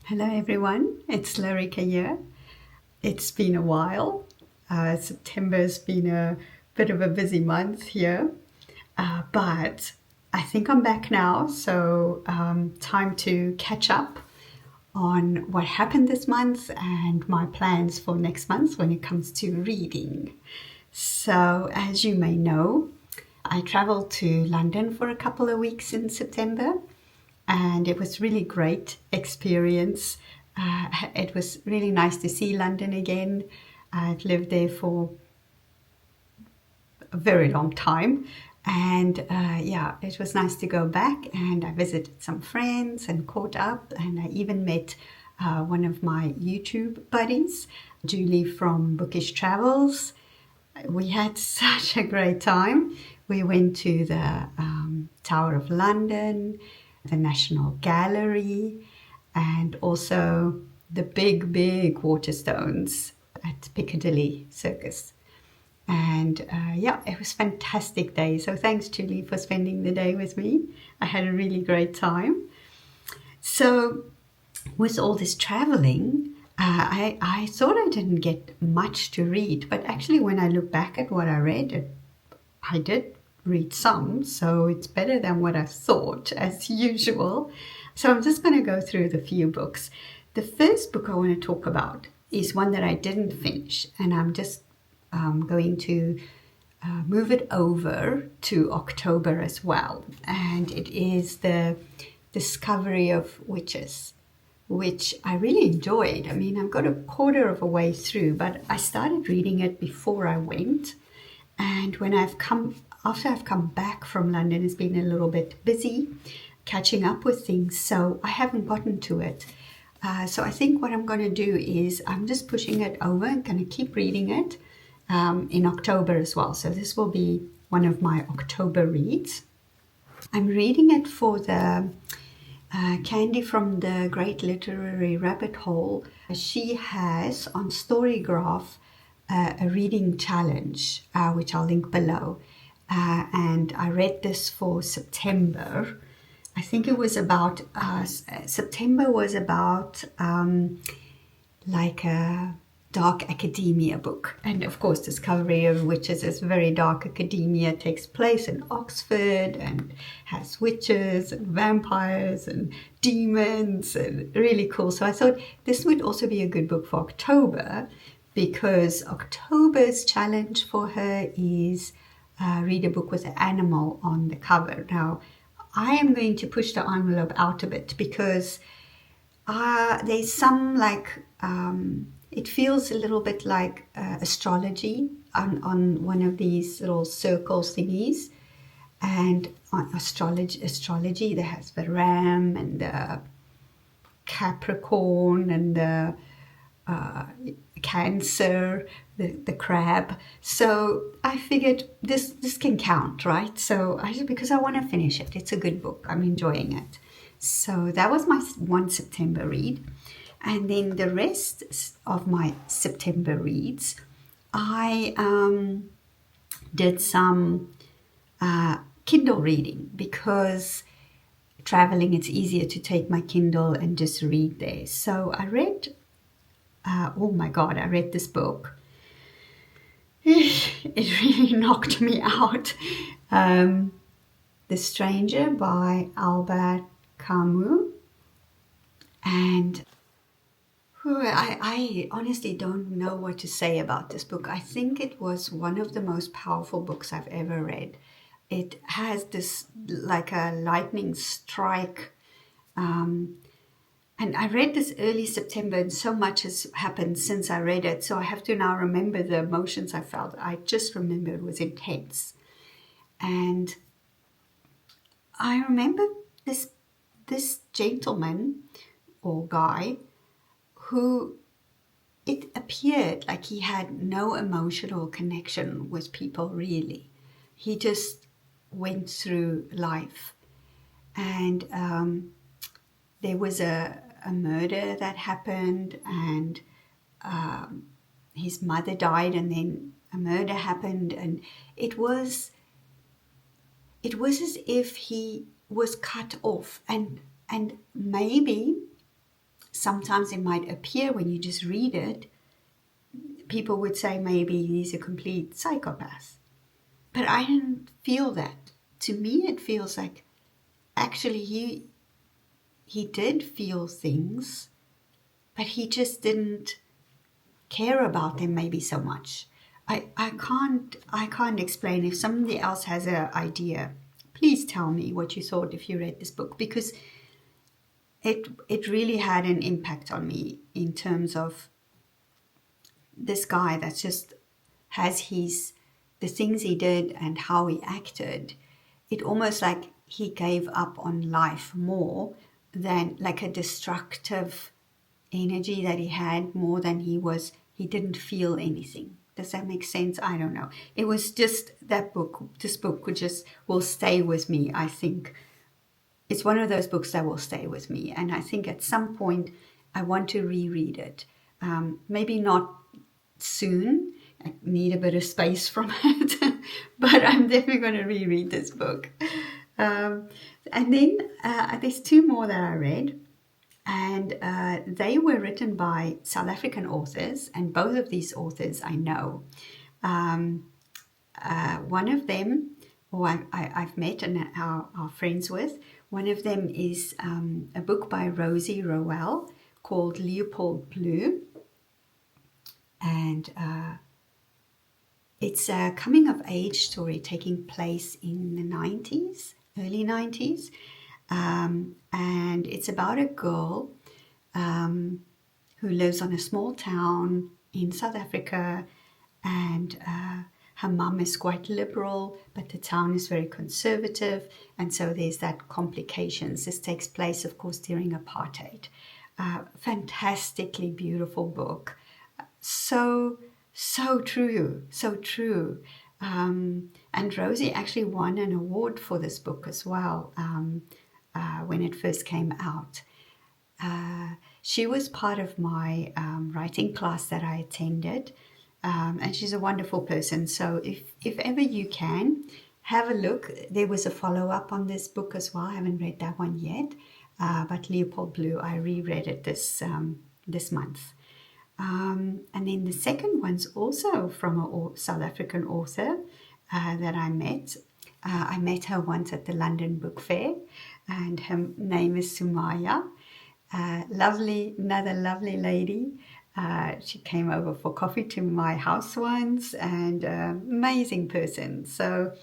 Hello everyone, it's Larika here. It's been a while. September's been a bit of a busy month here, but I think I'm back now, so time to catch up on what happened this month and my plans for next month when it comes to reading. So, as you may know, I traveled to London for a couple of weeks in September, and it was really great experience. It was really nice to see London again. I've lived there for a very long time, and yeah, it was nice to go back. And I visited some friends and caught up, and I even met one of my YouTube buddies, Julie from Bookish Travels. We had such a great time. We went to the Tower of London, the National Gallery, and also the big Waterstones at Piccadilly Circus. And yeah, it was a fantastic day. So thanks, Julie, for spending the day with me. I had a really great time. So with all this traveling, I thought I didn't get much to read, but actually when I look back at what I read, I did read some, so it's better than what I thought, as usual. So I'm just going to go through the few books. The first book I want to talk about is one that I didn't finish, and I'm just going to move it over to October as well. And it is The Discovery of Witches, which I really enjoyed. I mean, I've got a quarter of a way through, but I started reading it before I went. And after I've come back from London, it's been a little bit busy catching up with things, so I haven't gotten to it. So I think what I'm going to do is I'm just pushing it over. I'm going to keep reading it in October as well. So this will be one of my October reads. I'm reading it for the Candy from the Great Literary Rabbit Hole. She has on Storygraph a reading challenge, which I'll link below. And I read this for September. I think it was about, September was about like a dark academia book. And of course, Discovery of Witches is very dark academia, takes place in Oxford and has witches and vampires and demons and really cool. So I thought this would also be a good book for October, because October's challenge for her is read a book with an animal on the cover. Now, I am going to push the envelope out a bit because there's some it feels a little bit like astrology on one of these little circle thingies. And on astrology, there has the ram and the Capricorn and the Cancer, the crab. So I figured this can count, right? So because I want to finish it. It's a good book. I'm enjoying it. So that was my one September read. And then the rest of my September reads, I did some Kindle reading, because traveling, it's easier to take my Kindle and just read there. So I read, oh my God, I read this book. It really knocked me out. The Stranger by Albert Camus. And I honestly don't know what to say about this book. I think it was one of the most powerful books I've ever read. It has this like a lightning strike. And I read this early September, and so much has happened since I read it. So I have to now remember the emotions I felt. I just remember it was intense. And I remember this gentleman or guy who, it appeared like he had no emotional connection with people, really. He just went through life. And there was a murder that happened, and his mother died, and then a murder happened, and it was as if he was cut off, and maybe sometimes it might appear when you just read it, people would say maybe he's a complete psychopath. But I didn't feel that. To me, it feels like actually he did feel things, but he just didn't care about them maybe so much. I can't explain. If somebody else has an idea, please tell me what you thought if you read this book, because it really had an impact on me in terms of this guy that just has the things he did and how he acted. It almost like he gave up on life more than like a destructive energy that he had, more than he didn't feel anything. Does that make sense? I don't know. It was just this book will stay with me. I think it's one of those books that will stay with me. And I think at some point I want to reread it. Maybe not soon. I need a bit of space from it, but I'm definitely going to reread this book. And then there's two more that I read. And they were written by South African authors, and both of these authors I know. One of them, I've met and are friends with. One of them is a book by Rosie Rowell called Leopold Blue. And it's a coming-of-age story taking place in the 90s, early 90s. And it's about a girl who lives on a small town in South Africa, and her mum is quite liberal, but the town is very conservative, and so there's that complications. This takes place, of course, during apartheid. Fantastically beautiful book. So true, so true. And Rosie actually won an award for this book as well. When it first came out. She was part of my writing class that I attended, and she's a wonderful person. So if ever you can, have a look. There was a follow-up on this book as well. I haven't read that one yet, but Leopold Blue, I reread it this month. And then the second one's also from a South African author that I met. I met her once at the London Book Fair, and her name is Sumaya. Another lovely lady. She came over for coffee to my house once, and amazing person. So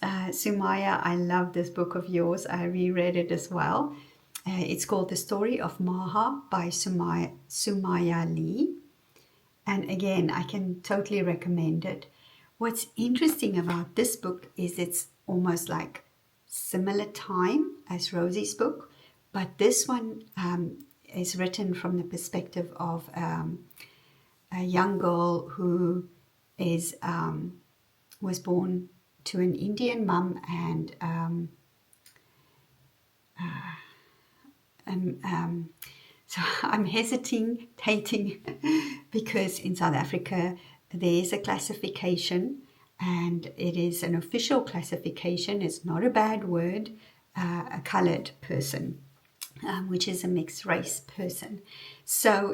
Sumaya, I love this book of yours. I reread it as well. It's called The Story of Maha by Sumaya Lee. And again, I can totally recommend it. What's interesting about this book is it's almost like similar time as Rosie's book, but this one is written from the perspective of a young girl who was born to an Indian mum, and so I'm hesitating because in South Africa there is a classification, and it is an official classification. It's not a bad word, a colored person, which is a mixed race person. So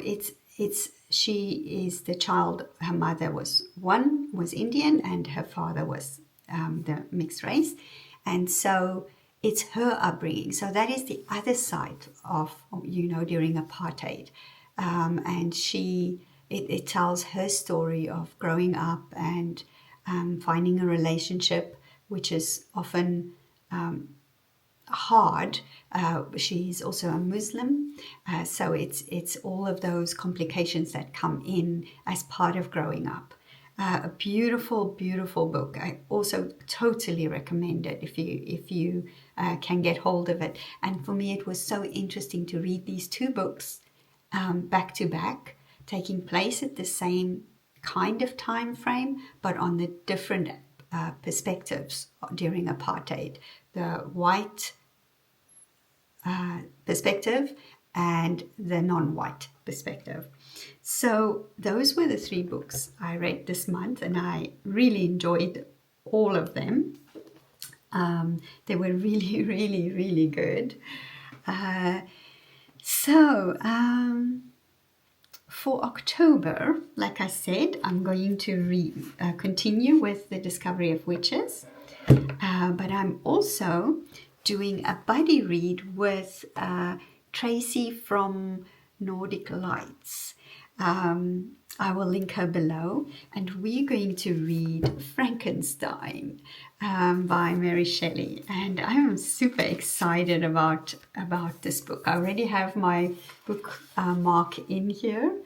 she is the child. Her mother was Indian and her father was the mixed race, and so it's her upbringing. So that is the other side of, during apartheid. And it tells her story of growing up and finding a relationship, which is often hard. She's also a Muslim. So it's all of those complications that come in as part of growing up. A beautiful, beautiful book. I also totally recommend it if you can get hold of it. And for me, it was so interesting to read these two books back to back, taking place at the same kind of time frame, but on the different perspectives during apartheid. The white perspective and the non-white perspective. So those were the three books I read this month, and I really enjoyed all of them. They were really, really, really good. So, for October, like I said, I'm going to continue with the Discovery of Witches, but I'm also doing a buddy read with Tracy from Nordic Lights. I will link her below, and we're going to read Frankenstein by Mary Shelley, and I'm super excited about this book. I already have my book mark in here.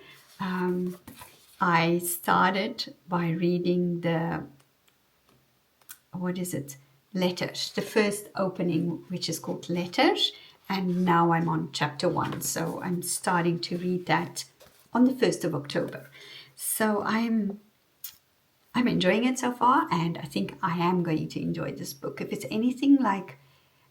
I started by reading Letters, the first opening, which is called Letters, and now I'm on chapter 1, so I'm starting to read that on the 1st of October. So I'm enjoying it so far, and I think I am going to enjoy this book. If it's anything like,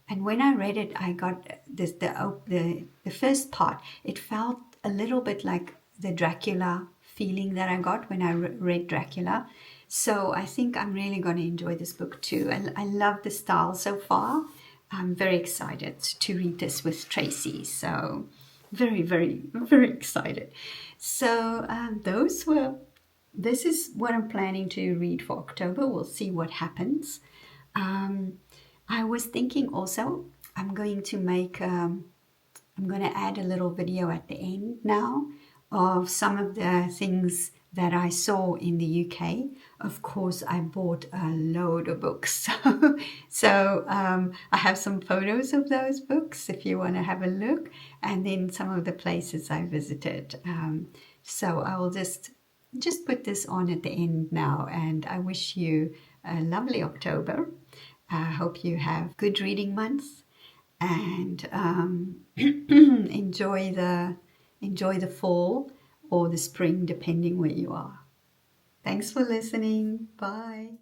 and when I read it, I got this the first part. It felt a little bit like the Dracula feeling that I got when I read Dracula. So I think I'm really going to enjoy this book too. I love the style so far. I'm very excited to read this with Tracy. So very, very, very excited. So this is what I'm planning to read for October. We'll see what happens. I was thinking also I'm going to add a little video at the end now of some of the things that I saw in the UK. Of course, I bought a load of books. So I have some photos of those books if you want to have a look, and then some of the places I visited. So I will just put this on at the end now, and I wish you a lovely October. I hope you have good reading months, and enjoy the fall or the spring, depending where you are. Thanks for listening. Bye.